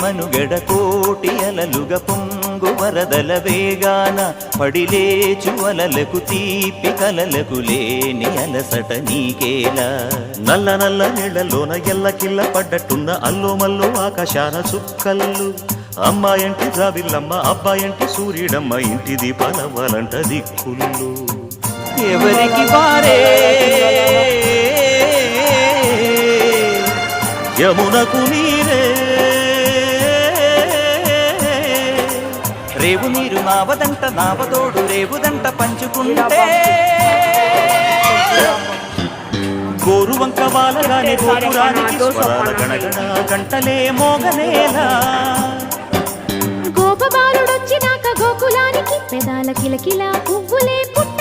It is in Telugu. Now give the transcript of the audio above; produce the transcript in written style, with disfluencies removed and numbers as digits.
మనుగడ కోటి అలలుగ పొంగు వరదల వేగాన పడిలేచు అలలకు తీపి కలలకు లేని అలసట నీకేలా నల్ల నల్ల నీళ్లలోన ఎల్లకిల్ల పడ్డట్టున్న అల్లో మల్లో ఆకాశాన చుక్కల్లు అమ్మాయంటి జాబిల్లమ్మ అబ్బాయంటి సూర్యుడమ్మ ఇంటి దీపాలవ్వాలంట దిక్కుళ్ళు ఎవరికి వారే యమునకు నీరే రేవు నీరు మావదంట నావతోడు రేవుదంట పంచుకుంటే గోరు వంక వాలగానే గోపురానికి స్వరాల గణగణ గంటలే మోగనేలా గోపబాలుడొచ్చినాక గోకులానికి పెదాల కిలకిల పువ్వులే పుట్ట